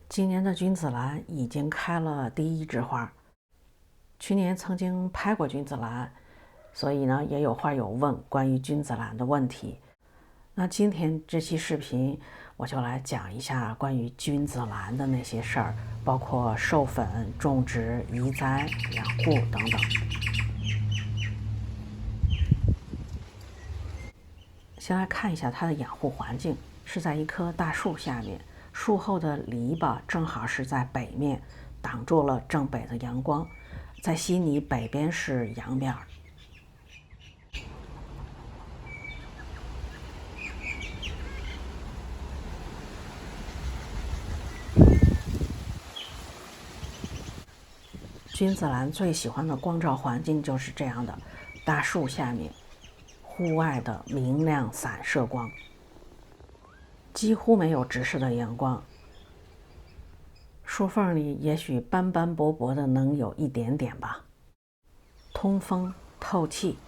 今年的君子兰已经开了第一枝花。去年曾经拍过君子兰，所以呢也有花友问关于君子兰的问题。那今天这期视频我就来讲一下关于君子兰的那些事儿，包括授粉、种植、移栽、养护等等。先来看一下它的养护环境，是在一棵大树下面，树后的篱笆正好是在北面，挡住了正北的阳光。在悉尼北边是阳面。君子兰最喜欢的光照环境就是这样的，大树下面，户外的明亮散射光，几乎没有直射的阳光。树缝里也许斑斑驳驳的能有一点点吧。通风透气，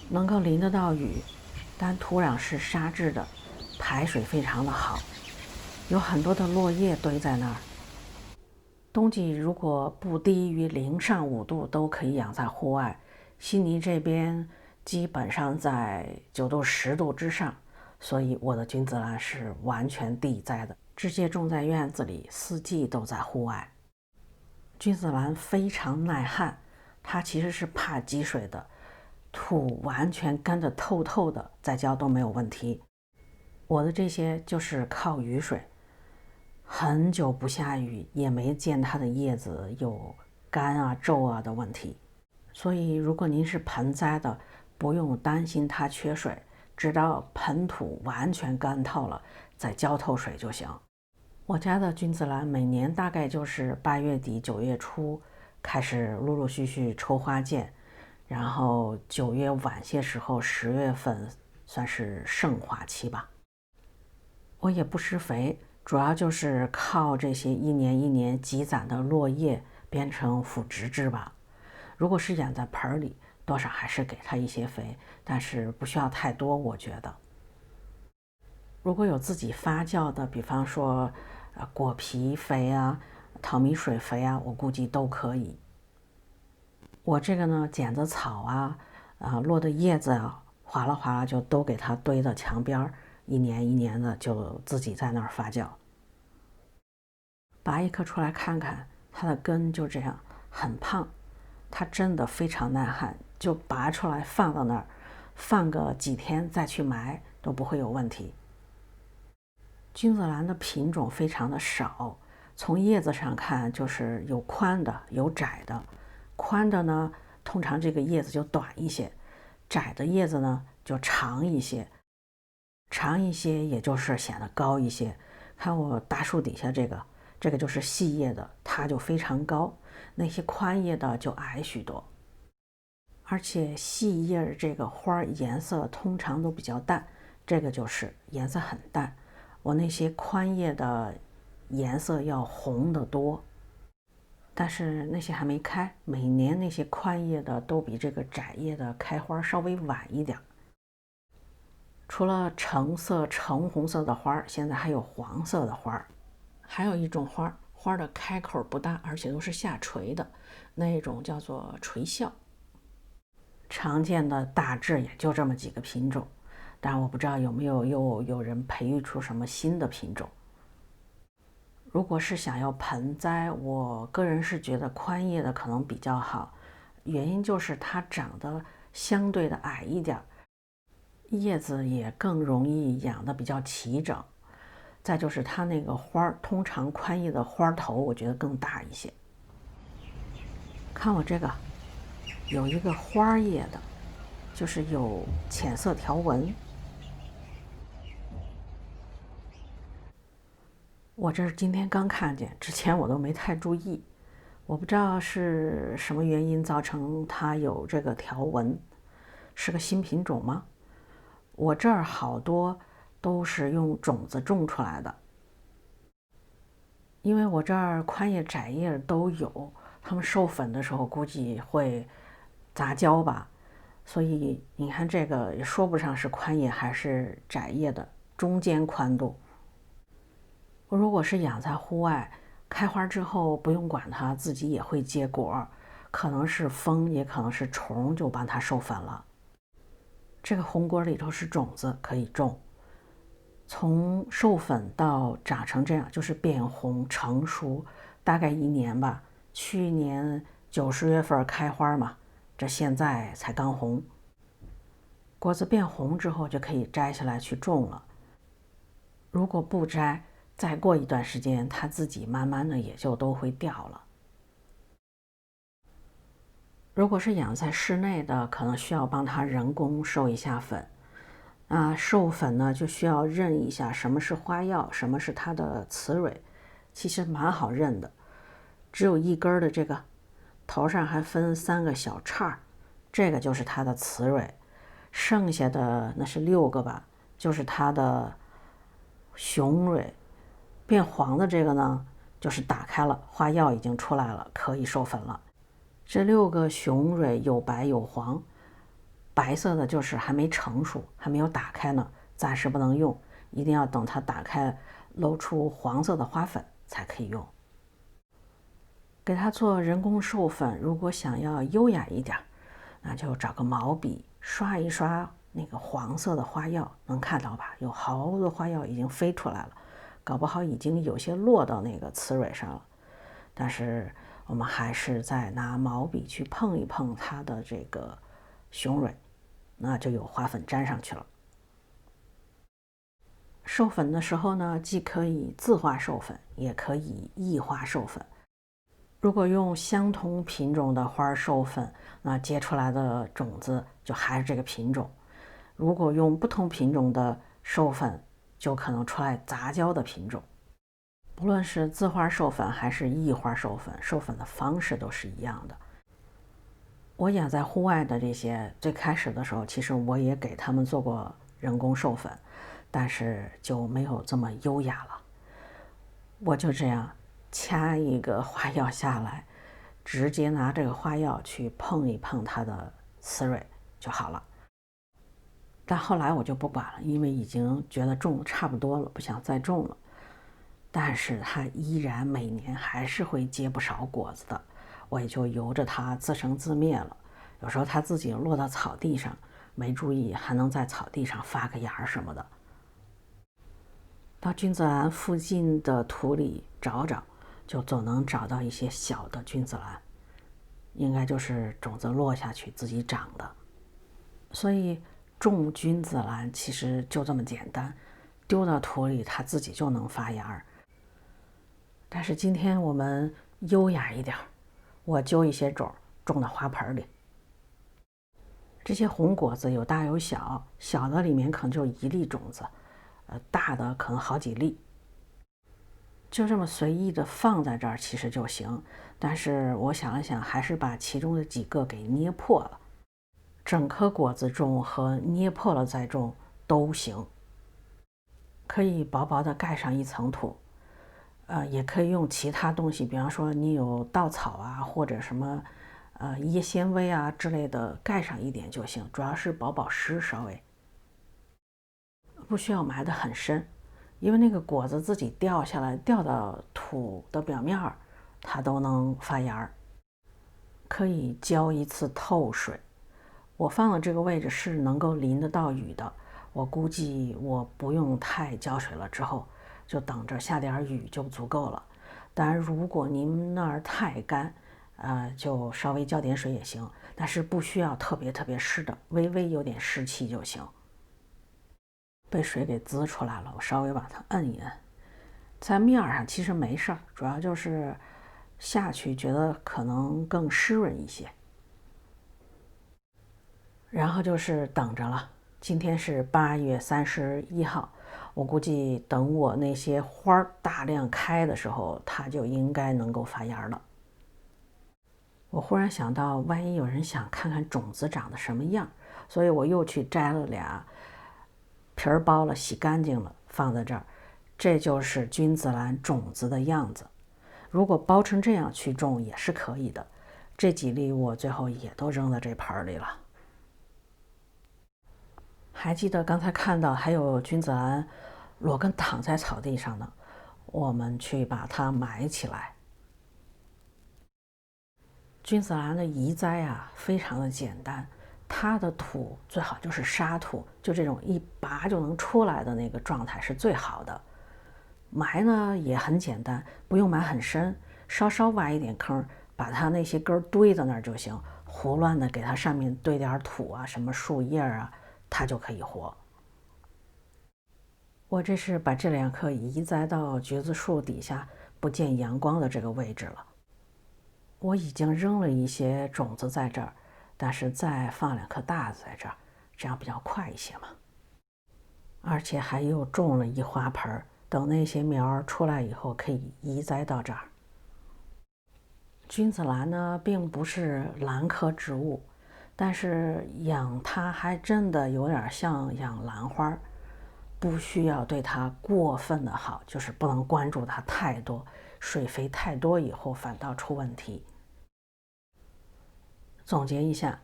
能够淋得到雨，但土壤是沙质的，排水非常的好，有很多的落叶堆在那儿。冬季如果不低于零上5度都可以养在户外，悉尼这边基本上在9度10度之上，所以我的君子兰是完全地栽的，直接种在院子里，4季都在户外。君子兰非常耐旱，它其实是怕积水的，土完全干得透透的，再浇都没有问题。我的这些就是靠雨水，很久不下雨也没见它的叶子有干啊皱啊的问题。所以如果您是盆栽的，不用担心它缺水，直到盆土完全干透了再浇透水就行。我家的君子兰每年大概就是8月底9月初开始陆陆续续抽花剑，然后9月晚些时候10月份算是盛花期吧。我也不施肥，主要就是靠这些一年一年积攒的落叶变成腐殖质吧。如果是养在盆里，多少还是给它一些肥，但是不需要太多，我觉得。如果有自己发酵的，比方说果皮肥啊、淘米水肥啊，我估计都可以。我这个呢，剪的草啊、落的叶子啊，哗啦哗啦就都给它堆到墙边，一年一年的就自己在那儿发酵。拔一颗出来看看，它的根就这样很胖，它真的非常耐旱，就拔出来放到那儿，放个几天再去埋都不会有问题。君子兰的品种非常的少，从叶子上看就是有宽的有窄的，宽的呢通常这个叶子就短一些，窄的叶子呢就长一些，长一些也就是显得高一些。看我大树底下这个就是细叶的，它就非常高，那些宽叶的就矮许多。而且细叶这个花颜色通常都比较淡，这个就是颜色很淡。我那些宽叶的颜色要红得多，但是那些还没开，每年那些宽叶的都比这个窄叶的开花稍微晚一点。除了橙色、橙红色的花，现在还有黄色的花，还有一种花，花的开口不大，而且都是下垂的，那一种叫做垂笑。常见的大致也就这么几个品种，但我不知道有没有又有人培育出什么新的品种。如果是想要盆栽，我个人是觉得宽叶的可能比较好，原因就是它长得相对的矮一点，叶子也更容易养得比较齐整。再就是它那个花，通常宽叶的花头我觉得更大一些。看我这个，有一个花叶的，就是有浅色条纹。我这是今天刚看见，之前我都没太注意，我不知道是什么原因造成它有这个条纹，是个新品种吗？我这儿好多都是用种子种出来的，因为我这儿宽叶窄叶都有，他们授粉的时候估计会杂交吧，所以你看这个也说不上是宽叶还是窄叶的，中间宽度。如果是养在户外，开花之后不用管它，自己也会结果，可能是风，也可能是虫就帮它授粉了。这个红果里头是种子，可以种。从授粉到长成这样，就是变红成熟，大概1年吧。去年9、10月份开花嘛，这现在才刚红。果子变红之后就可以摘下来去种了。如果不摘，再过一段时间，它自己慢慢的也就都会掉了。如果是养在室内的，可能需要帮它人工授一下粉。授粉呢就需要认一下什么是花药，什么是它的雌蕊，其实蛮好认的。只有一根的这个，头上还分3个小叉，这个就是它的雌蕊，剩下的那是6个吧，就是它的雄蕊。变黄的这个呢，就是打开了，花药已经出来了，可以授粉了。这6个雄蕊有白有黄，白色的就是还没成熟，还没有打开呢，暂时不能用，一定要等它打开露出黄色的花粉才可以用。给它做人工授粉，如果想要优雅一点，那就找个毛笔刷一刷那个黄色的花药，能看到吧？有好多花药已经飞出来了，搞不好已经有些落到那个雌蕊上了。但是我们还是再拿毛笔去碰一碰它的这个雄蕊，那就有花粉粘上去了。授粉的时候呢，既可以自花授粉，也可以异花授粉。如果用相同品种的花授粉，那结出来的种子就还是这个品种。如果用不同品种的授粉，就可能出来杂交的品种。不论是自花授粉还是异花授粉，授粉的方式都是一样的。我养在户外的这些，最开始的时候，其实我也给他们做过人工授粉，但是就没有这么优雅了。我就这样掐一个花药下来，直接拿这个花药去碰一碰它的雌蕊就好了。但后来我就不管了，因为已经觉得种差不多了，不想再种了。但是它依然每年还是会结不少果子的，我也就由着它自生自灭了。有时候它自己落到草地上，没注意还能在草地上发个芽什么的。到君子兰附近的土里找找，就总能找到一些小的君子兰，应该就是种子落下去自己长的。所以种君子兰其实就这么简单，丢到土里它自己就能发芽。但是今天我们优雅一点，我揪一些种种到花盆里。这些红果子有大有小，小的里面可能就1粒种子，大的可能好几粒。就这么随意的放在这儿其实就行，但是我想了想，还是把其中的几个给捏破了。整颗果子种和捏破了再种都行，可以薄薄的盖上一层土。也可以用其他东西，比方说你有稻草啊，或者什么椰纤维啊之类的，盖上一点就行，主要是保湿，稍微不需要埋得很深，因为那个果子自己掉下来，掉到土的表面，它都能发芽。可以浇一次透水，我放的这个位置是能够淋得到雨的，我估计我不用太浇水了，之后就等着下点雨就足够了。当然如果您那儿太干，就稍微浇点水也行，但是不需要特别湿的，微微有点湿气就行。被水给滋出来了，我稍微把它摁一摁，在面上其实没事儿，主要就是下去觉得可能更湿润一些。然后就是等着了，今天是8月31号，我估计等我那些花大量开的时候，它就应该能够发芽了。我忽然想到，万一有人想看看种子长得什么样，所以我又去摘了俩，皮儿剥了，洗干净了，放在这儿。这就是君子兰种子的样子。如果剥成这样去种也是可以的。这几粒我最后也都扔在这盆里了。还记得刚才看到还有君子兰裸根躺在草地上呢，我们去把它埋起来。君子兰的移栽啊，非常的简单，它的土最好就是沙土，就这种一拔就能出来的那个状态是最好的。埋呢也很简单，不用埋很深，稍稍挖一点坑，把它那些根堆在那儿就行，胡乱的给它上面堆点土啊，什么树叶啊，它就可以活。我这是把这2棵移栽到橘子树底下不见阳光的这个位置了。我已经扔了一些种子在这儿，但是再放2颗大的在这儿，这样比较快一些嘛。而且还又种了一花盆，等那些苗出来以后可以移栽到这儿。君子兰呢并不是兰科植物，但是养它还真的有点像养兰花，不需要对它过分的好，就是不能关注它太多，水肥太多以后反倒出问题。总结一下，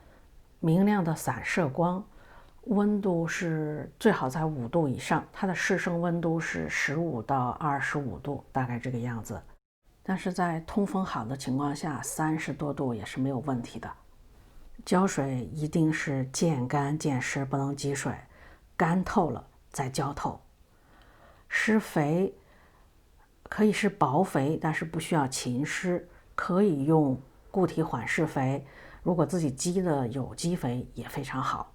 明亮的散射光，温度是最好在5度以上，它的适生温度是15到25度，大概这个样子。但是在通风好的情况下，30多度也是没有问题的。浇水一定是见干见湿，不能积水，干透了再浇透。施肥可以是薄肥，但是不需要勤施，可以用固体缓释肥，如果自己积的有机肥也非常好。